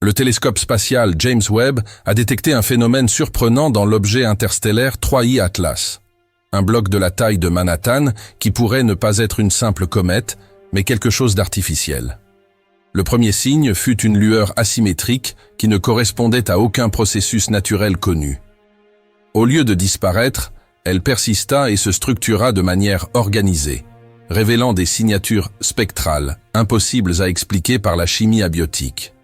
Le télescope spatial James Webb a détecté un phénomène surprenant dans l'objet interstellaire 3I Atlas. Un bloc de la taille de Manhattan qui pourrait ne pas être une simple comète, mais quelque chose d'artificiel. Le premier signe fut une lueur asymétrique qui ne correspondait à aucun processus naturel connu. Au lieu de disparaître, elle persista et se structura de manière organisée, révélant des signatures spectrales, impossibles à expliquer par la chimie abiotique.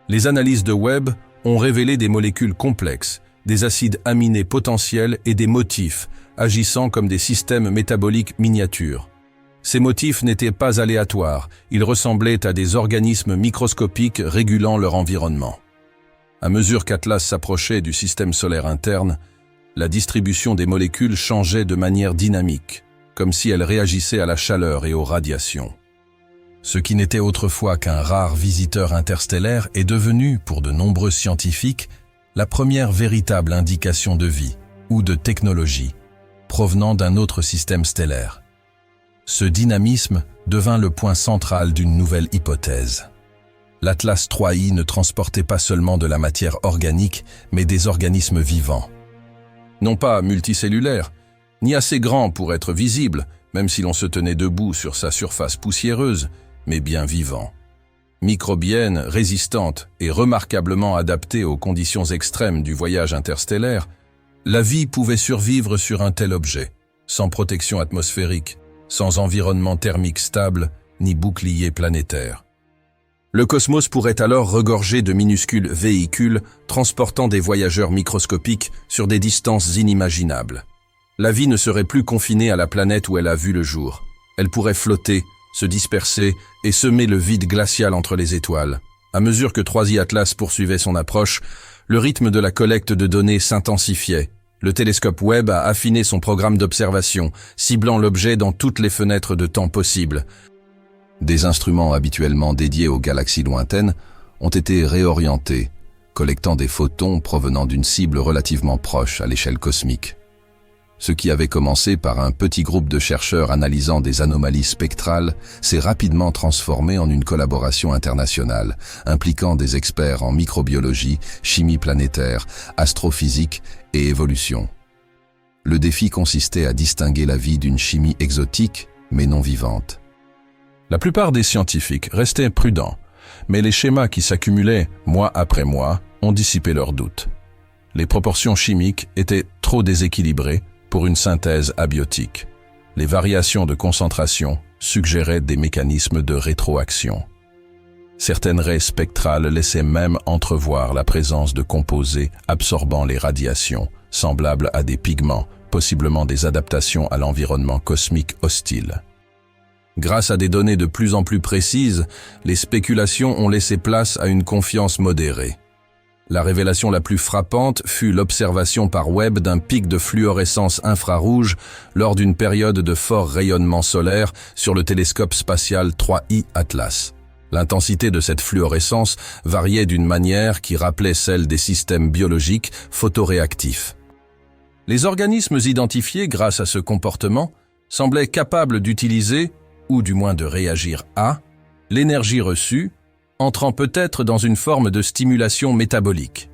Les analyses de Webb ont révélé des molécules complexes, des acides aminés potentiels et des motifs, agissant comme des systèmes métaboliques miniatures. Ces motifs n'étaient pas aléatoires, ils ressemblaient à des organismes microscopiques régulant leur environnement. À mesure qu'Atlas s'approchait du système solaire interne, la distribution des molécules changeait de manière dynamique, comme si elles réagissaient à la chaleur et aux radiations. Ce qui n'était autrefois qu'un rare visiteur interstellaire est devenu, pour de nombreux scientifiques, la première véritable indication de vie ou de technologie provenant d'un autre système stellaire. Ce dynamisme devint le point central d'une nouvelle hypothèse. L'Atlas 3I ne transportait pas seulement de la matière organique, mais des organismes vivants. Non pas multicellulaires, ni assez grands pour être visibles, même si l'on se tenait debout sur sa surface poussiéreuse, mais bien vivants. Microbiennes, résistantes et remarquablement adaptées aux conditions extrêmes du voyage interstellaire, la vie pouvait survivre sur un tel objet, sans protection atmosphérique, sans environnement thermique stable, ni bouclier planétaire. Le cosmos pourrait alors regorger de minuscules véhicules transportant des voyageurs microscopiques sur des distances inimaginables. La vie ne serait plus confinée à la planète où elle a vu le jour. Elle pourrait flotter, se disperser et semer le vide glacial entre les étoiles. À mesure que 3I Atlas poursuivait son approche, le rythme de la collecte de données s'intensifiait. Le télescope Webb a affiné son programme d'observation, ciblant l'objet dans toutes les fenêtres de temps possibles. Des instruments habituellement dédiés aux galaxies lointaines ont été réorientés, collectant des photons provenant d'une cible relativement proche à l'échelle cosmique. Ce qui avait commencé par un petit groupe de chercheurs analysant des anomalies spectrales s'est rapidement transformé en une collaboration internationale, impliquant des experts en microbiologie, chimie planétaire, astrophysique et évolution. Le défi consistait à distinguer la vie d'une chimie exotique, mais non vivante. La plupart des scientifiques restaient prudents, mais les schémas qui s'accumulaient mois après mois ont dissipé leurs doutes. Les proportions chimiques étaient trop déséquilibrées pour une synthèse abiotique. Les variations de concentration suggéraient des mécanismes de rétroaction. Certaines raies spectrales laissaient même entrevoir la présence de composés absorbant les radiations, semblables à des pigments, possiblement des adaptations à l'environnement cosmique hostile. Grâce à des données de plus en plus précises, les spéculations ont laissé place à une confiance modérée. La révélation la plus frappante fut l'observation par Webb d'un pic de fluorescence infrarouge lors d'une période de fort rayonnement solaire sur le télescope spatial 3I Atlas. L'intensité de cette fluorescence variait d'une manière qui rappelait celle des systèmes biologiques photoréactifs. Les organismes identifiés grâce à ce comportement semblaient capables d'utiliser, ou du moins de réagir à, l'énergie reçue, entrant peut-être dans une forme de stimulation métabolique.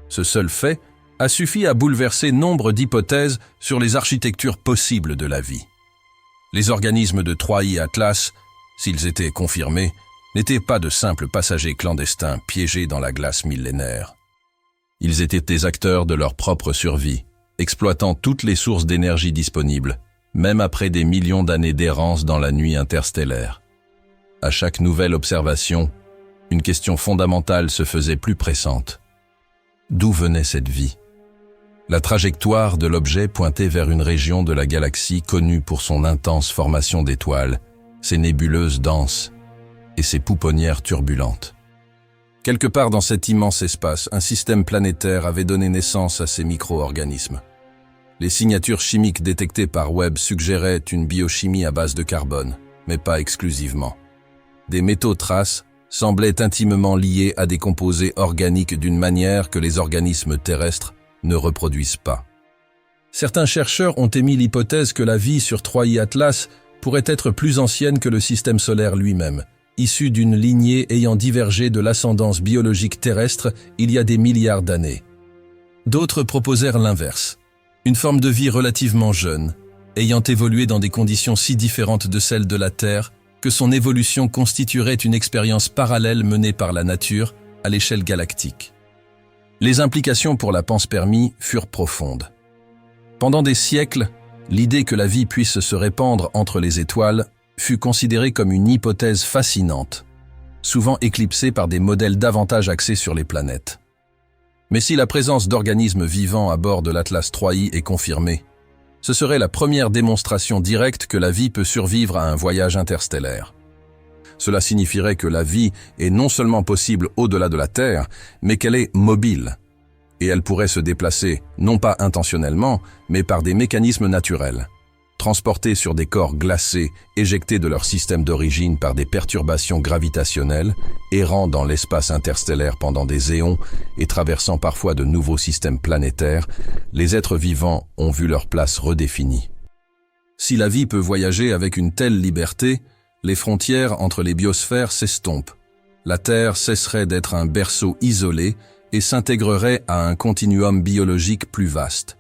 Ce seul fait a suffi à bouleverser nombre d'hypothèses sur les architectures possibles de la vie. Les organismes de 3I Atlas, s'ils étaient confirmés, n'étaient pas de simples passagers clandestins piégés dans la glace millénaire. Ils étaient des acteurs de leur propre survie, exploitant toutes les sources d'énergie disponibles, même après des millions d'années d'errance dans la nuit interstellaire. À chaque nouvelle observation, une question fondamentale se faisait plus pressante. D'où venait cette vie? La trajectoire de l'objet pointait vers une région de la galaxie connue pour son intense formation d'étoiles, ses nébuleuses denses et ses pouponnières turbulentes. Quelque part dans cet immense espace, un système planétaire avait donné naissance à ces micro-organismes. Les signatures chimiques détectées par Webb suggéraient une biochimie à base de carbone, mais pas exclusivement. Des métaux traces semblaient intimement liés à des composés organiques d'une manière que les organismes terrestres ne reproduisent pas. Certains chercheurs ont émis l'hypothèse que la vie sur 3I Atlas pourrait être plus ancienne que le système solaire lui-même, issus d'une lignée ayant divergé de l'ascendance biologique terrestre il y a des milliards d'années. D'autres proposèrent l'inverse, une forme de vie relativement jeune, ayant évolué dans des conditions si différentes de celles de la Terre que son évolution constituerait une expérience parallèle menée par la nature à l'échelle galactique. Les implications pour la panspermie furent profondes. Pendant des siècles, l'idée que la vie puisse se répandre entre les étoiles fut considérée comme une hypothèse fascinante, souvent éclipsée par des modèles davantage axés sur les planètes. Mais si la présence d'organismes vivants à bord de l'Atlas 3i est confirmée, ce serait la première démonstration directe que la vie peut survivre à un voyage interstellaire. Cela signifierait que la vie est non seulement possible au-delà de la Terre, mais qu'elle est mobile. Et elle pourrait se déplacer, non pas intentionnellement, mais par des mécanismes naturels. Transportée sur des corps glacés, éjectés de leur système d'origine par des perturbations gravitationnelles, errant dans l'espace interstellaire pendant des éons et traversant parfois de nouveaux systèmes planétaires, les êtres vivants ont vu leur place redéfinie. Si la vie peut voyager avec une telle liberté, les frontières entre les biosphères s'estompent. La Terre cesserait d'être un berceau isolé et s'intégrerait à un continuum biologique plus vaste.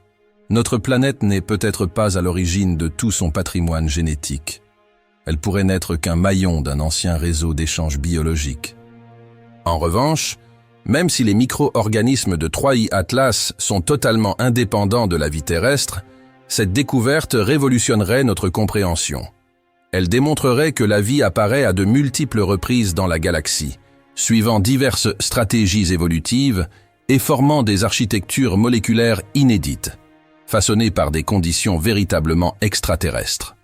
Notre planète n'est peut-être pas à l'origine de tout son patrimoine génétique. Elle pourrait n'être qu'un maillon d'un ancien réseau d'échanges biologiques. En revanche, même si les micro-organismes de 3i Atlas sont totalement indépendants de la vie terrestre, cette découverte révolutionnerait notre compréhension. Elle démontrerait que la vie apparaît à de multiples reprises dans la galaxie, suivant diverses stratégies évolutives et formant des architectures moléculaires inédites, façonnées par des conditions véritablement extraterrestres.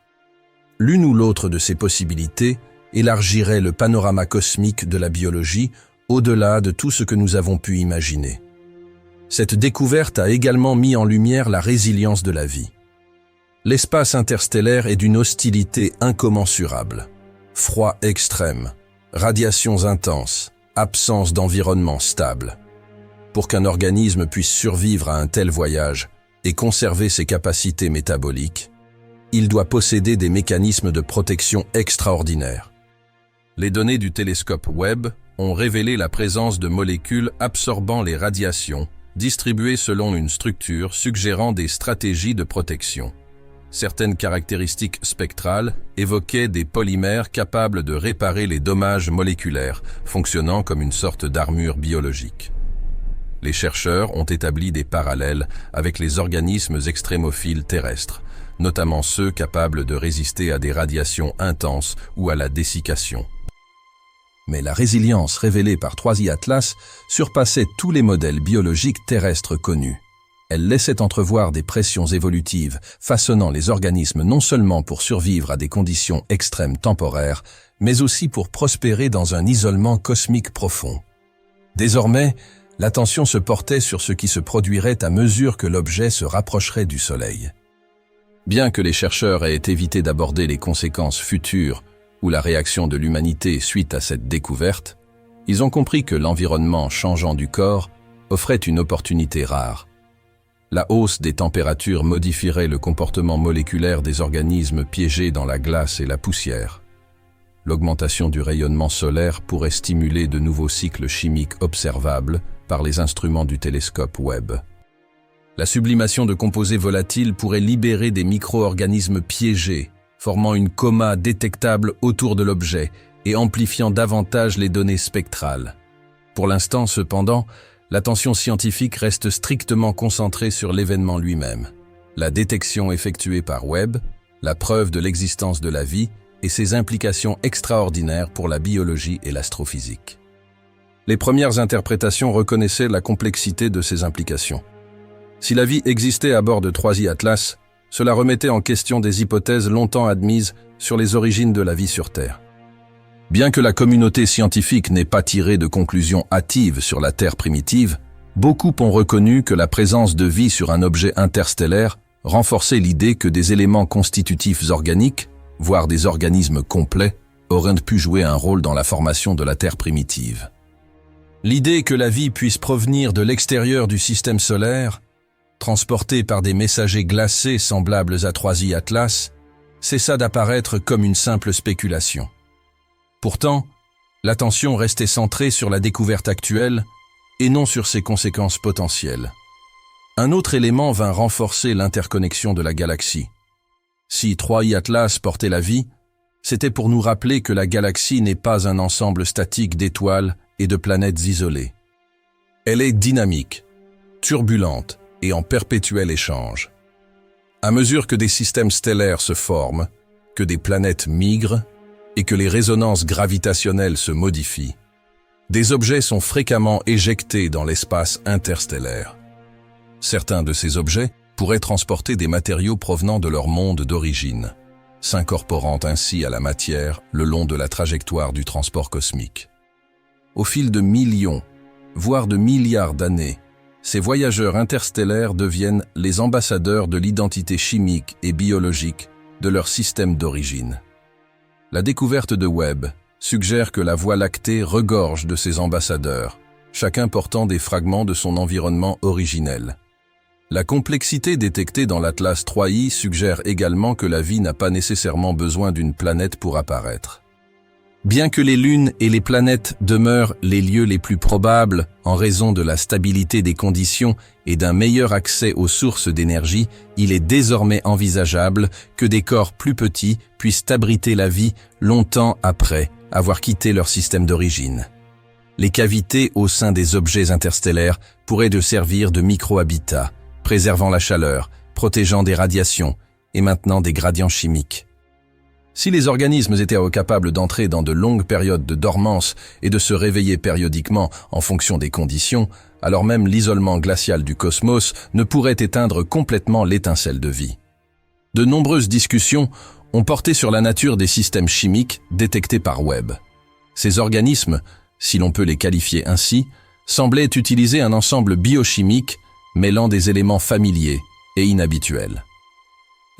L'une ou l'autre de ces possibilités élargirait le panorama cosmique de la biologie au-delà de tout ce que nous avons pu imaginer. Cette découverte a également mis en lumière la résilience de la vie. L'espace interstellaire est d'une hostilité incommensurable. Froid extrême, radiations intenses, absence d'environnement stable. Pour qu'un organisme puisse survivre à un tel voyage et conserver ses capacités métaboliques, il doit posséder des mécanismes de protection extraordinaires. Les données du télescope Webb ont révélé la présence de molécules absorbant les radiations, distribuées selon une structure suggérant des stratégies de protection. Certaines caractéristiques spectrales évoquaient des polymères capables de réparer les dommages moléculaires, fonctionnant comme une sorte d'armure biologique. Les chercheurs ont établi des parallèles avec les organismes extrémophiles terrestres, notamment ceux capables de résister à des radiations intenses ou à la dessiccation. Mais la résilience révélée par 3i Atlas surpassait tous les modèles biologiques terrestres connus. Elle laissait entrevoir des pressions évolutives façonnant les organismes non seulement pour survivre à des conditions extrêmes temporaires, mais aussi pour prospérer dans un isolement cosmique profond. Désormais, l'attention se portait sur ce qui se produirait à mesure que l'objet se rapprocherait du Soleil. Bien que les chercheurs aient évité d'aborder les conséquences futures ou la réaction de l'humanité suite à cette découverte, ils ont compris que l'environnement changeant du corps offrait une opportunité rare. La hausse des températures modifierait le comportement moléculaire des organismes piégés dans la glace et la poussière. L'augmentation du rayonnement solaire pourrait stimuler de nouveaux cycles chimiques observables par les instruments du télescope Webb. La sublimation de composés volatiles pourrait libérer des micro-organismes piégés, formant une coma détectable autour de l'objet et amplifiant davantage les données spectrales. Pour l'instant, cependant, l'attention scientifique reste strictement concentrée sur l'événement lui-même. La détection effectuée par Webb, la preuve de l'existence de la vie et ses implications extraordinaires pour la biologie et l'astrophysique. Les premières interprétations reconnaissaient la complexité de ces implications. Si la vie existait à bord de 3i Atlas, cela remettait en question des hypothèses longtemps admises sur les origines de la vie sur Terre. Bien que la communauté scientifique n'ait pas tiré de conclusions hâtives sur la Terre primitive, beaucoup ont reconnu que la présence de vie sur un objet interstellaire renforçait l'idée que des éléments constitutifs organiques, voire des organismes complets, auraient pu jouer un rôle dans la formation de la Terre primitive. L'idée que la vie puisse provenir de l'extérieur du système solaire, transportée par des messagers glacés semblables à 3i Atlas, cessa d'apparaître comme une simple spéculation. Pourtant, L'attention restait centrée sur la découverte actuelle et non sur ses conséquences potentielles. Un autre élément vint renforcer l'interconnexion de la galaxie. Si 3i Atlas portait la vie, c'était pour nous rappeler que la galaxie n'est pas un ensemble statique d'étoiles et de planètes isolées. Elle est dynamique, turbulente et en perpétuel échange. À mesure que des systèmes stellaires se forment, que des planètes migrent et que les résonances gravitationnelles se modifient, des objets sont fréquemment éjectés dans l'espace interstellaire. Certains de ces objets pourraient transporter des matériaux provenant de leur monde d'origine, s'incorporant ainsi à la matière le long de la trajectoire du transport cosmique. Au fil de millions, voire de milliards d'années, ces voyageurs interstellaires deviennent les ambassadeurs de l'identité chimique et biologique de leur système d'origine. La découverte de Webb suggère que la Voie lactée regorge de ces ambassadeurs, chacun portant des fragments de son environnement originel. La complexité détectée dans l'Atlas 3i suggère également que la vie n'a pas nécessairement besoin d'une planète pour apparaître. Bien que les lunes et les planètes demeurent les lieux les plus probables en raison de la stabilité des conditions et d'un meilleur accès aux sources d'énergie, il est désormais envisageable que des corps plus petits puissent abriter la vie longtemps après avoir quitté leur système d'origine. Les cavités au sein des objets interstellaires pourraient servir de micro-habitats, préservant la chaleur, protégeant des radiations et maintenant des gradients chimiques. Si les organismes étaient capables d'entrer dans de longues périodes de dormance et de se réveiller périodiquement en fonction des conditions, alors même l'isolement glacial du cosmos ne pourrait éteindre complètement l'étincelle de vie. De nombreuses discussions ont porté sur la nature des systèmes chimiques détectés par Webb. Ces organismes, si l'on peut les qualifier ainsi, semblaient utiliser un ensemble biochimique mêlant des éléments familiers et inhabituels.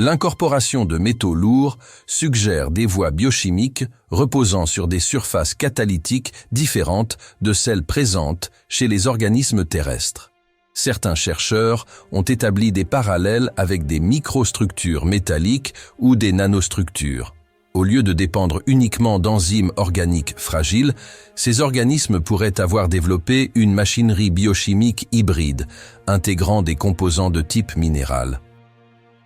L'incorporation de métaux lourds suggère des voies biochimiques reposant sur des surfaces catalytiques différentes de celles présentes chez les organismes terrestres. Certains chercheurs ont établi des parallèles avec des microstructures métalliques ou des nanostructures. Au lieu de dépendre uniquement d'enzymes organiques fragiles, ces organismes pourraient avoir développé une machinerie biochimique hybride, intégrant des composants de type minéral.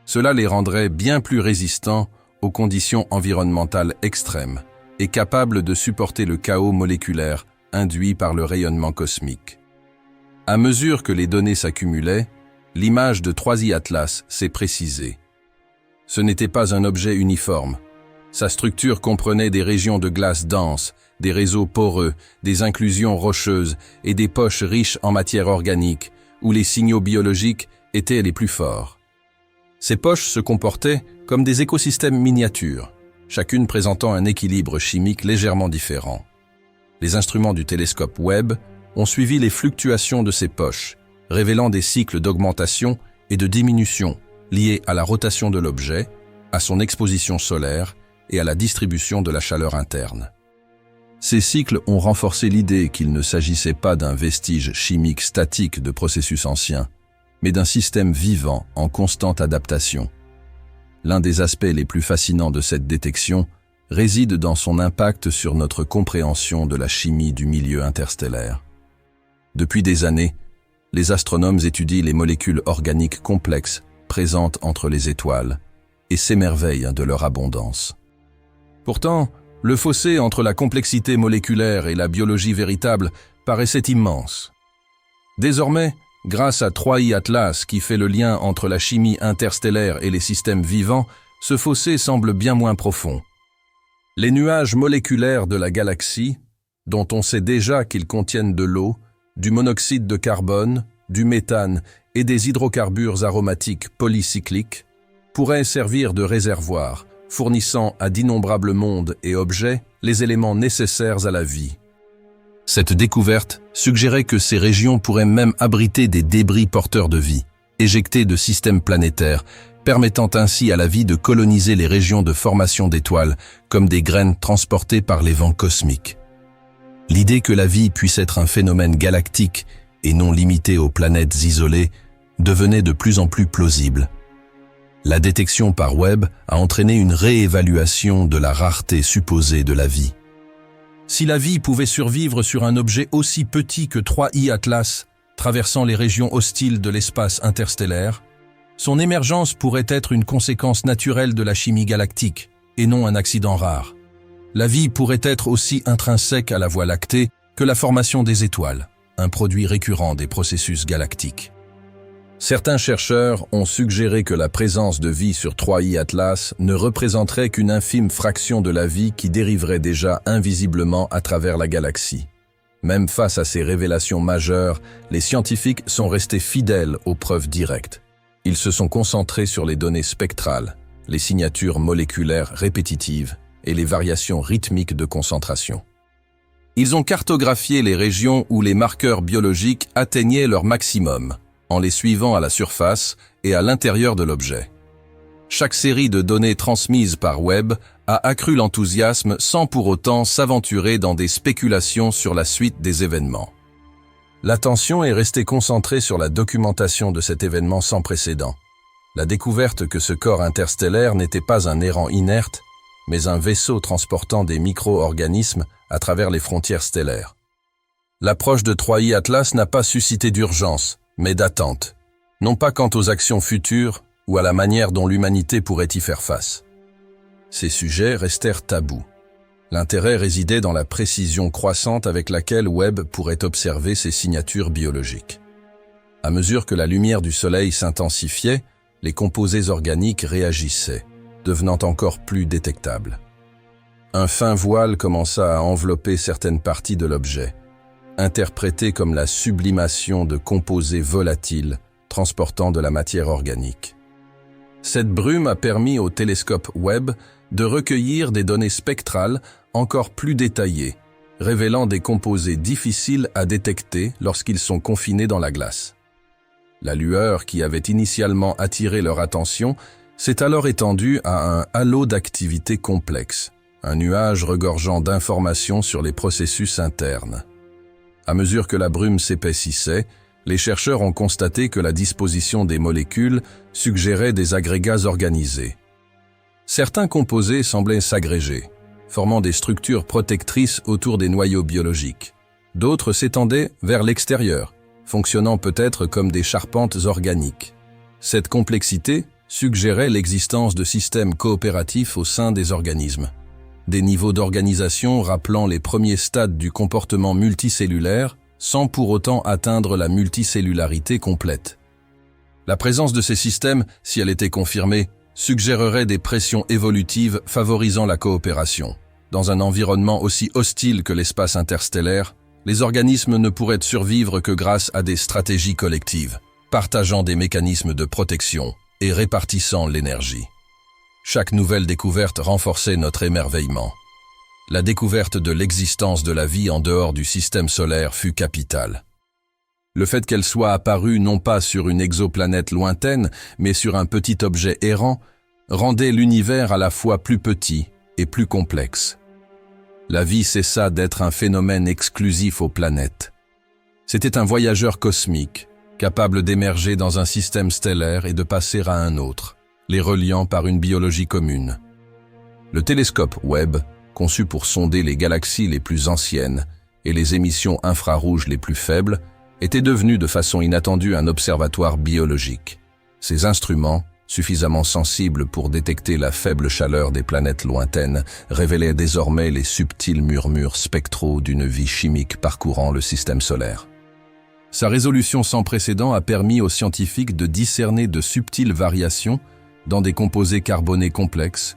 Cela les rendrait bien plus résistants aux conditions environnementales extrêmes et capables de supporter le chaos moléculaire induit par le rayonnement cosmique. À mesure que les données s'accumulaient, l'image de 3i Atlas s'est précisée. Ce n'était pas un objet uniforme. Sa structure comprenait des régions de glace dense, des réseaux poreux, des inclusions rocheuses et des poches riches en matière organique, où les signaux biologiques étaient les plus forts. Ces poches se comportaient comme des écosystèmes miniatures, chacune présentant un équilibre chimique légèrement différent. Les instruments du télescope Webb ont suivi les fluctuations de ces poches, révélant des cycles d'augmentation et de diminution liés à la rotation de l'objet, à son exposition solaire et à la distribution de la chaleur interne. Ces cycles ont renforcé l'idée qu'il ne s'agissait pas d'un vestige chimique statique de processus anciens, mais d'un système vivant en constante adaptation. L'un des aspects les plus fascinants de cette détection réside dans son impact sur notre compréhension de la chimie du milieu interstellaire. Depuis des années, les astronomes étudient les molécules organiques complexes présentes entre les étoiles et s'émerveillent de leur abondance. Pourtant, le fossé entre la complexité moléculaire et la biologie véritable paraissait immense. Désormais, grâce à 3i Atlas qui fait le lien entre la chimie interstellaire et les systèmes vivants, ce fossé semble bien moins profond. Les nuages moléculaires de la galaxie, dont on sait déjà qu'ils contiennent de l'eau, du monoxyde de carbone, du méthane et des hydrocarbures aromatiques polycycliques, pourraient servir de réservoir, fournissant à d'innombrables mondes et objets les éléments nécessaires à la vie. Cette découverte suggérait que ces régions pourraient même abriter des débris porteurs de vie, éjectés de systèmes planétaires, permettant ainsi à la vie de coloniser les régions de formation d'étoiles comme des graines transportées par les vents cosmiques. L'idée que la vie puisse être un phénomène galactique et non limité aux planètes isolées devenait de plus en plus plausible. La détection par Webb a entraîné une réévaluation de la rareté supposée de la vie. Si la vie pouvait survivre sur un objet aussi petit que 3I Atlas, traversant les régions hostiles de l'espace interstellaire, son émergence pourrait être une conséquence naturelle de la chimie galactique, et non un accident rare. La vie pourrait être aussi intrinsèque à la Voie lactée que la formation des étoiles, un produit récurrent des processus galactiques. Certains chercheurs ont suggéré que la présence de vie sur 3I Atlas ne représenterait qu'une infime fraction de la vie qui dériverait déjà invisiblement à travers la galaxie. Même face à ces révélations majeures, les scientifiques sont restés fidèles aux preuves directes. Ils se sont concentrés sur les données spectrales, les signatures moléculaires répétitives et les variations rythmiques de concentration. Ils ont cartographié les régions où les marqueurs biologiques atteignaient leur maximum, en les suivant à la surface et à l'intérieur de l'objet. Chaque série de données transmises par Webb a accru l'enthousiasme sans pour autant s'aventurer dans des spéculations sur la suite des événements. L'attention est restée concentrée sur la documentation de cet événement sans précédent. La découverte que ce corps interstellaire n'était pas un errant inerte, mais un vaisseau transportant des micro-organismes à travers les frontières stellaires. L'approche de 3I Atlas n'a pas suscité d'urgence, mais d'attente, non pas quant aux actions futures ou à la manière dont l'humanité pourrait y faire face. Ces sujets restèrent tabous. L'intérêt résidait dans la précision croissante avec laquelle Webb pourrait observer ces signatures biologiques. À mesure que la lumière du Soleil s'intensifiait, les composés organiques réagissaient, devenant encore plus détectables. Un fin voile commença à envelopper certaines parties de l'objet, interprété comme la sublimation de composés volatiles transportant de la matière organique. Cette brume a permis au télescope Webb de recueillir des données spectrales encore plus détaillées, révélant des composés difficiles à détecter lorsqu'ils sont confinés dans la glace. La lueur qui avait initialement attiré leur attention s'est alors étendue à un halo d'activité complexe, un nuage regorgeant d'informations sur les processus internes. À mesure que la brume s'épaississait, les chercheurs ont constaté que la disposition des molécules suggérait des agrégats organisés. Certains composés semblaient s'agréger, formant des structures protectrices autour des noyaux biologiques. D'autres s'étendaient vers l'extérieur, fonctionnant peut-être comme des charpentes organiques. Cette complexité suggérait l'existence de systèmes coopératifs au sein des organismes. Des niveaux d'organisation rappelant les premiers stades du comportement multicellulaire, sans pour autant atteindre la multicellularité complète. La présence de ces systèmes, si elle était confirmée, suggérerait des pressions évolutives favorisant la coopération. Dans un environnement aussi hostile que l'espace interstellaire, les organismes ne pourraient survivre que grâce à des stratégies collectives, partageant des mécanismes de protection et répartissant l'énergie. Chaque nouvelle découverte renforçait notre émerveillement. La découverte de l'existence de la vie en dehors du système solaire fut capitale. Le fait qu'elle soit apparue non pas sur une exoplanète lointaine, mais sur un petit objet errant, rendait l'univers à la fois plus petit et plus complexe. La vie cessa d'être un phénomène exclusif aux planètes. C'était un voyageur cosmique, capable d'émerger dans un système stellaire et de passer à un autre, les reliant par une biologie commune. Le télescope Webb, conçu pour sonder les galaxies les plus anciennes et les émissions infrarouges les plus faibles, était devenu de façon inattendue un observatoire biologique. Ses instruments, suffisamment sensibles pour détecter la faible chaleur des planètes lointaines, révélaient désormais les subtils murmures spectraux d'une vie chimique parcourant le système solaire. Sa résolution sans précédent a permis aux scientifiques de discerner de subtiles variations dans des composés carbonés complexes,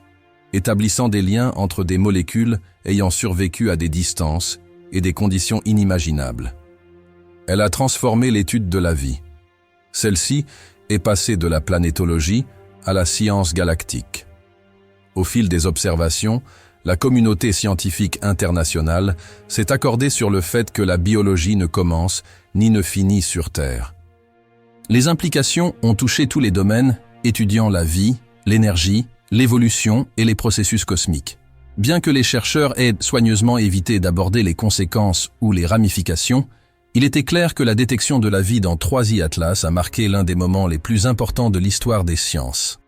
établissant des liens entre des molécules ayant survécu à des distances et des conditions inimaginables. Elle a transformé l'étude de la vie. Celle-ci est passée de la planétologie à la science galactique. Au fil des observations, la communauté scientifique internationale s'est accordée sur le fait que la biologie ne commence ni ne finit sur Terre. Les implications ont touché tous les domaines, étudiant la vie, l'énergie, l'évolution et les processus cosmiques. Bien que les chercheurs aient soigneusement évité d'aborder les conséquences ou les ramifications, il était clair que la détection de la vie dans 3I Atlas a marqué l'un des moments les plus importants de l'histoire des sciences.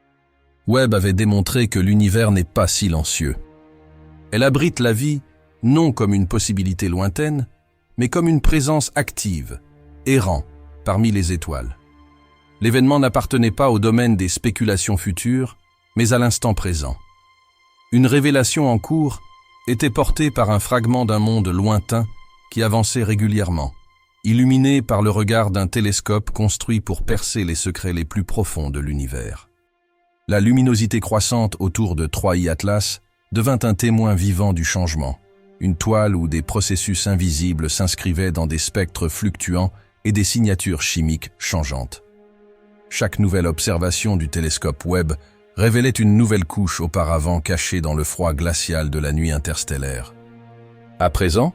Webb avait démontré que l'univers n'est pas silencieux. Elle abrite la vie, non comme une possibilité lointaine, mais comme une présence active, errant parmi les étoiles. L'événement n'appartenait pas au domaine des spéculations futures, mais à l'instant présent. Une révélation en cours était portée par un fragment d'un monde lointain qui avançait régulièrement, illuminé par le regard d'un télescope construit pour percer les secrets les plus profonds de l'univers. La luminosité croissante autour de 3i Atlas devint un témoin vivant du changement, une toile où des processus invisibles s'inscrivaient dans des spectres fluctuants et des signatures chimiques changeantes. Chaque nouvelle observation du télescope Webb révélait une nouvelle couche auparavant cachée dans le froid glacial de la nuit interstellaire. À présent,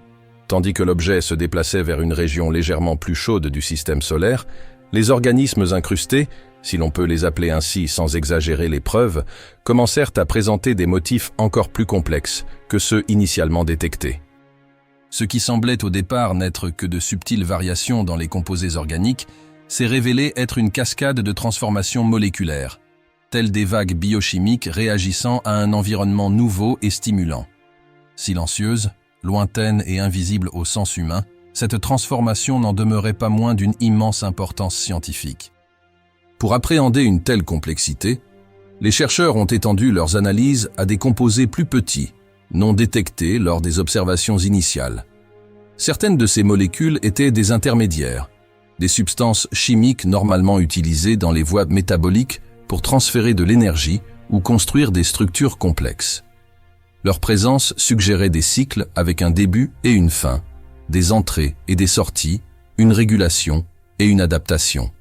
tandis que l'objet se déplaçait vers une région légèrement plus chaude du système solaire, les organismes incrustés, si l'on peut les appeler ainsi sans exagérer les preuves, commencèrent à présenter des motifs encore plus complexes que ceux initialement détectés. Ce qui semblait au départ n'être que de subtiles variations dans les composés organiques s'est révélé être une cascade de transformations moléculaires, telles des vagues biochimiques réagissant à un environnement nouveau et stimulant. Silencieuse, lointaine et invisible au sens humain, cette transformation n'en demeurait pas moins d'une immense importance scientifique. Pour appréhender une telle complexité, les chercheurs ont étendu leurs analyses à des composés plus petits, non détectés lors des observations initiales. Certaines de ces molécules étaient des intermédiaires, des substances chimiques normalement utilisées dans les voies métaboliques pour transférer de l'énergie ou construire des structures complexes. Leur présence suggérait des cycles avec un début et une fin, des entrées et des sorties, une régulation et une adaptation.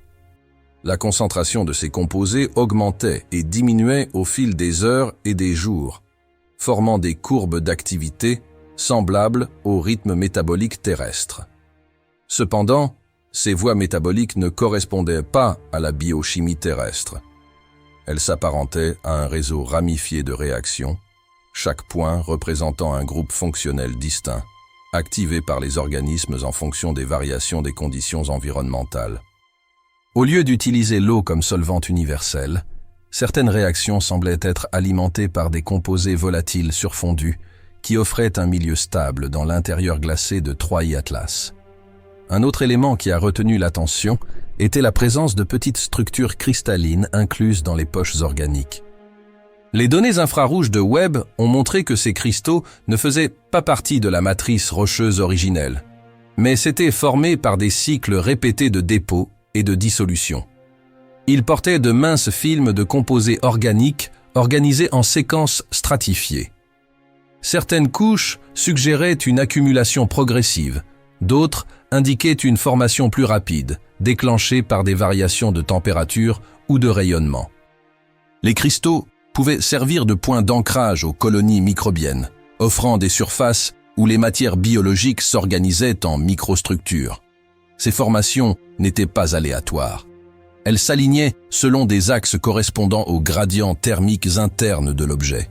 La concentration de ces composés augmentait et diminuait au fil des heures et des jours, formant des courbes d'activité semblables au rythme métabolique terrestre. Cependant, ces voies métaboliques ne correspondaient pas à la biochimie terrestre. Elles s'apparentaient à un réseau ramifié de réactions, chaque point représentant un groupe fonctionnel distinct, activé par les organismes en fonction des variations des conditions environnementales. Au lieu d'utiliser l'eau comme solvant universel, certaines réactions semblaient être alimentées par des composés volatiles surfondus qui offraient un milieu stable dans l'intérieur glacé de 3i Atlas. Un autre élément qui a retenu l'attention était la présence de petites structures cristallines incluses dans les poches organiques. Les données infrarouges de Webb ont montré que ces cristaux ne faisaient pas partie de la matrice rocheuse originelle, mais s'étaient formés par des cycles répétés de dépôt et de dissolution. Ils portaient de minces films de composés organiques organisés en séquences stratifiées. Certaines couches suggéraient une accumulation progressive, d'autres indiquaient une formation plus rapide, déclenchée par des variations de température ou de rayonnement. Les cristaux pouvaient servir de point d'ancrage aux colonies microbiennes, offrant des surfaces où les matières biologiques s'organisaient en microstructures. Ces formations n'étaient pas aléatoires. Elles s'alignaient selon des axes correspondant aux gradients thermiques internes de l'objet.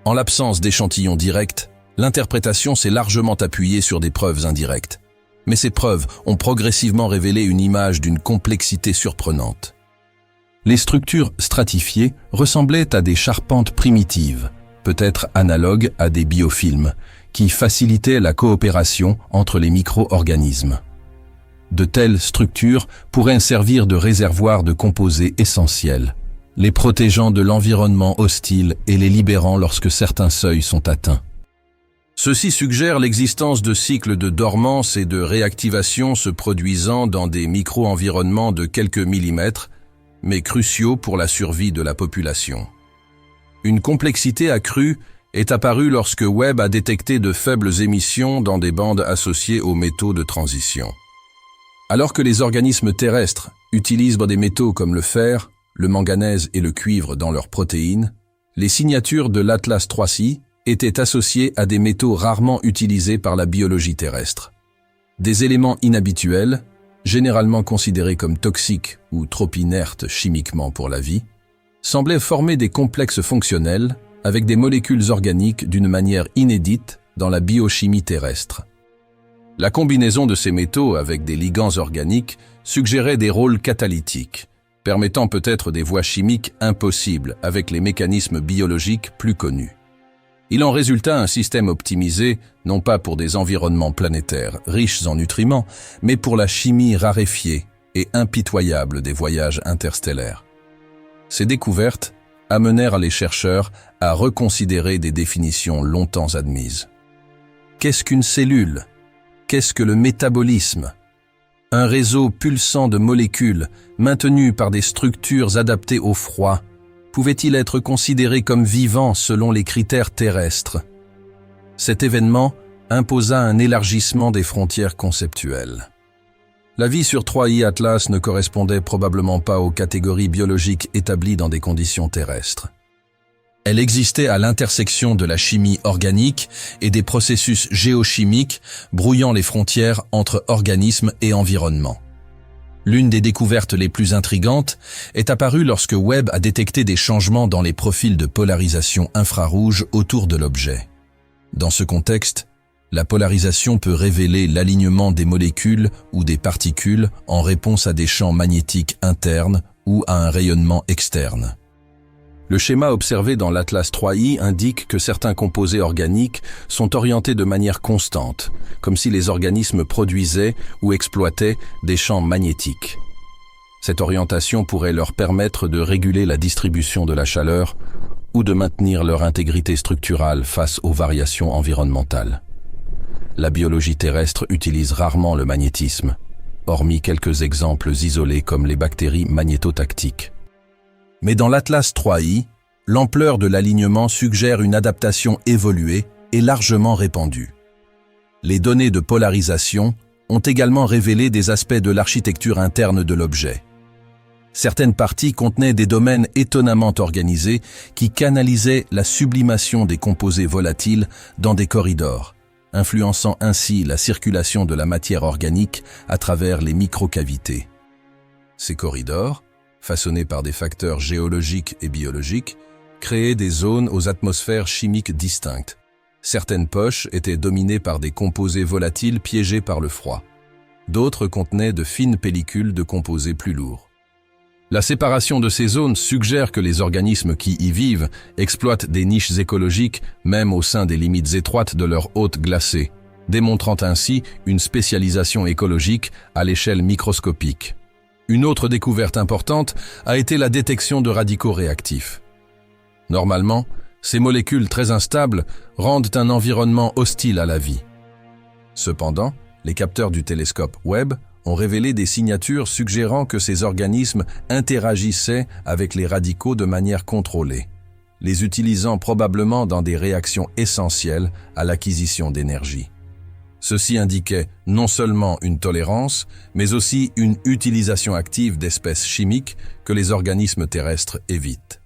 En l'absence d'échantillons directs, l'interprétation s'est largement appuyée sur des preuves indirectes. Mais ces preuves ont progressivement révélé une image d'une complexité surprenante. Les structures stratifiées ressemblaient à des charpentes primitives, peut-être analogues à des biofilms, qui facilitaient la coopération entre les micro-organismes. De telles structures pourraient servir de réservoirs de composés essentiels, les protégeant de l'environnement hostile et les libérant lorsque certains seuils sont atteints. Ceci suggère l'existence de cycles de dormance et de réactivation se produisant dans des micro-environnements de quelques millimètres, mais cruciaux pour la survie de la population. Une complexité accrue est apparue lorsque Webb a détecté de faibles émissions dans des bandes associées aux métaux de transition. Alors que les organismes terrestres utilisent des métaux comme le fer, le manganèse et le cuivre dans leurs protéines, les signatures de l'Atlas 3i étaient associées à des métaux rarement utilisés par la biologie terrestre. Des éléments inhabituels, généralement considérés comme toxiques ou trop inertes chimiquement pour la vie, semblaient former des complexes fonctionnels avec des molécules organiques d'une manière inédite dans la biochimie terrestre. La combinaison de ces métaux avec des ligands organiques suggérait des rôles catalytiques, permettant peut-être des voies chimiques impossibles avec les mécanismes biologiques plus connus. Il en résulta un système optimisé, non pas pour des environnements planétaires riches en nutriments, mais pour la chimie raréfiée et impitoyable des voyages interstellaires. Ces découvertes amenèrent les chercheurs à reconsidérer des définitions longtemps admises. Qu'est-ce qu'une cellule? Qu'est-ce que le métabolisme? Un réseau pulsant de molécules maintenu par des structures adaptées au froid pouvait-il être considéré comme vivant selon les critères terrestres? Cet événement imposa un élargissement des frontières conceptuelles. La vie sur 3i Atlas ne correspondait probablement pas aux catégories biologiques établies dans des conditions terrestres. Elle existait à l'intersection de la chimie organique et des processus géochimiques brouillant les frontières entre organismes et environnement. L'une des découvertes les plus intrigantes est apparue lorsque Webb a détecté des changements dans les profils de polarisation infrarouge autour de l'objet. Dans ce contexte, la polarisation peut révéler l'alignement des molécules ou des particules en réponse à des champs magnétiques internes ou à un rayonnement externe. Le schéma observé dans l'Atlas 3i indique que certains composés organiques sont orientés de manière constante, comme si les organismes produisaient ou exploitaient des champs magnétiques. Cette orientation pourrait leur permettre de réguler la distribution de la chaleur ou de maintenir leur intégrité structurale face aux variations environnementales. La biologie terrestre utilise rarement le magnétisme, hormis quelques exemples isolés comme les bactéries magnétotactiques. Mais dans l'Atlas 3i, l'ampleur de l'alignement suggère une adaptation évoluée et largement répandue. Les données de polarisation ont également révélé des aspects de l'architecture interne de l'objet. Certaines parties contenaient des domaines étonnamment organisés qui canalisaient la sublimation des composés volatiles dans des corridors, influençant ainsi la circulation de la matière organique à travers les microcavités. Ces corridors, façonnés par des facteurs géologiques et biologiques, créaient des zones aux atmosphères chimiques distinctes. Certaines poches étaient dominées par des composés volatiles piégés par le froid. D'autres contenaient de fines pellicules de composés plus lourds. La séparation de ces zones suggère que les organismes qui y vivent exploitent des niches écologiques même au sein des limites étroites de leur hôte glacé, démontrant ainsi une spécialisation écologique à l'échelle microscopique. Une autre découverte importante a été la détection de radicaux réactifs. Normalement, ces molécules très instables rendent un environnement hostile à la vie. Cependant, les capteurs du télescope Webb ont révélé des signatures suggérant que ces organismes interagissaient avec les radicaux de manière contrôlée, les utilisant probablement dans des réactions essentielles à l'acquisition d'énergie. Ceci indiquait non seulement une tolérance, mais aussi une utilisation active d'espèces chimiques que les organismes terrestres évitent.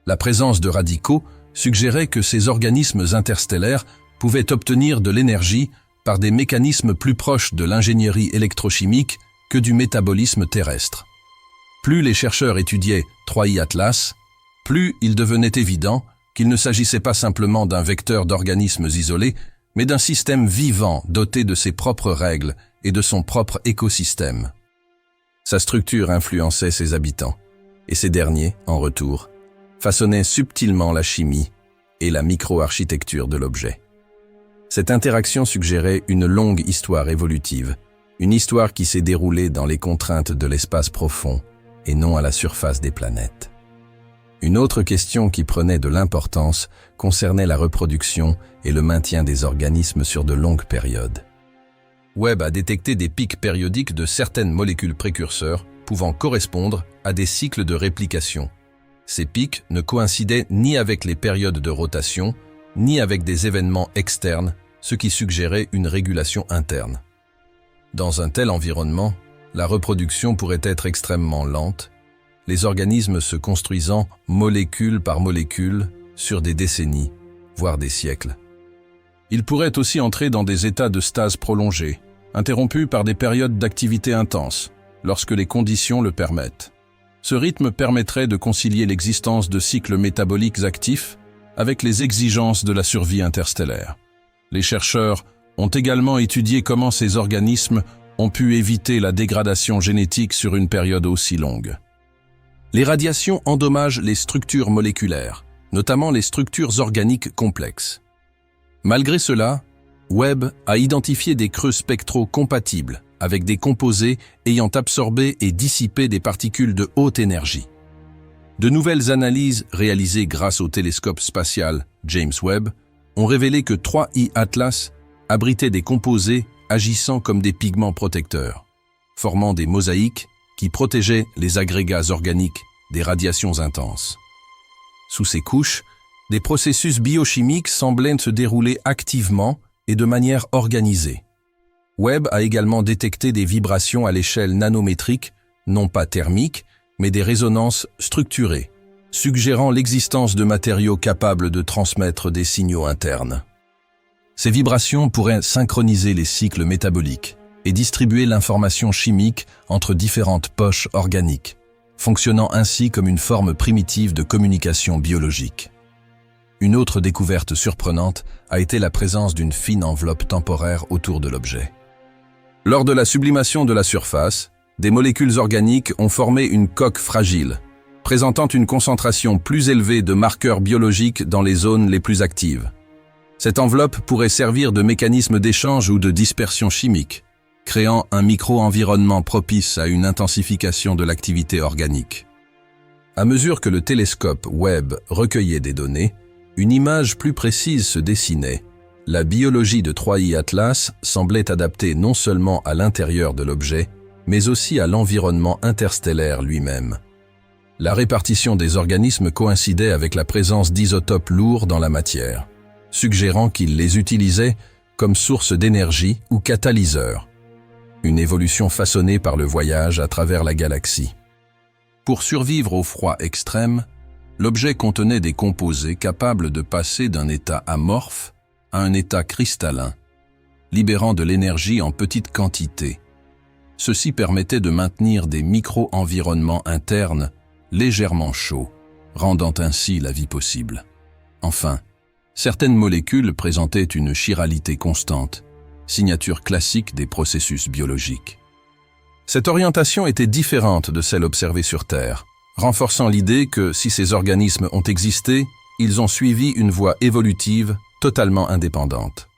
La présence de radicaux suggérait que ces organismes interstellaires pouvaient obtenir de l'énergie par des mécanismes plus proches de l'ingénierie électrochimique que du métabolisme terrestre. Plus les chercheurs étudiaient 3i Atlas, plus il devenait évident qu'il ne s'agissait pas simplement d'un vecteur d'organismes isolés, mais d'un système vivant doté de ses propres règles et de son propre écosystème. Sa structure influençait ses habitants, et ces derniers, en retour, façonnaient subtilement la chimie et la micro-architecture de l'objet. Cette interaction suggérait une longue histoire évolutive, une histoire qui s'est déroulée dans les contraintes de l'espace profond et non à la surface des planètes. Une autre question qui prenait de l'importance concernait la reproduction et le maintien des organismes sur de longues périodes. Webb a détecté des pics périodiques de certaines molécules précurseurs pouvant correspondre à des cycles de réplication. Ces pics ne coïncidaient ni avec les périodes de rotation, ni avec des événements externes, ce qui suggérait une régulation interne. Dans un tel environnement, la reproduction pourrait être extrêmement lente, les organismes se construisant molécule par molécule sur des décennies, voire des siècles. Ils pourraient aussi entrer dans des états de stase prolongés, interrompus par des périodes d'activité intense, lorsque les conditions le permettent. Ce rythme permettrait de concilier l'existence de cycles métaboliques actifs avec les exigences de la survie interstellaire. Les chercheurs ont également étudié comment ces organismes ont pu éviter la dégradation génétique sur une période aussi longue. Les radiations endommagent les structures moléculaires, notamment les structures organiques complexes. Malgré cela, Webb a identifié des creux spectraux compatibles avec des composés ayant absorbé et dissipé des particules de haute énergie. De nouvelles analyses réalisées grâce au télescope spatial James Webb ont révélé que 3I Atlas abritait des composés agissant comme des pigments protecteurs, formant des mosaïques qui protégeaient les agrégats organiques des radiations intenses. Sous ces couches, des processus biochimiques semblaient se dérouler activement et de manière organisée. Webb a également détecté des vibrations à l'échelle nanométrique, non pas thermiques, mais des résonances structurées, suggérant l'existence de matériaux capables de transmettre des signaux internes. Ces vibrations pourraient synchroniser les cycles métaboliques et distribuer l'information chimique entre différentes poches organiques, fonctionnant ainsi comme une forme primitive de communication biologique. Une autre découverte surprenante a été la présence d'une fine enveloppe temporaire autour de l'objet. Lors de la sublimation de la surface, des molécules organiques ont formé une coque fragile, présentant une concentration plus élevée de marqueurs biologiques dans les zones les plus actives. Cette enveloppe pourrait servir de mécanisme d'échange ou de dispersion chimique, créant un micro-environnement propice à une intensification de l'activité organique. À mesure que le télescope Webb recueillait des données, une image plus précise se dessinait. La biologie de 3I Atlas semblait adaptée non seulement à l'intérieur de l'objet, mais aussi à l'environnement interstellaire lui-même. La répartition des organismes coïncidait avec la présence d'isotopes lourds dans la matière, suggérant qu'ils les utilisaient comme source d'énergie ou catalyseur. Une évolution façonnée par le voyage à travers la galaxie. Pour survivre au froid extrême, l'objet contenait des composés capables de passer d'un état amorphe à un état cristallin, libérant de l'énergie en petite quantité. Ceci permettait de maintenir des micro-environnements internes légèrement chauds, rendant ainsi la vie possible. Enfin, certaines molécules présentaient une chiralité constante, signature classique des processus biologiques. Cette orientation était différente de celle observée sur Terre, renforçant l'idée que si ces organismes ont existé, ils ont suivi une voie évolutive totalement indépendante.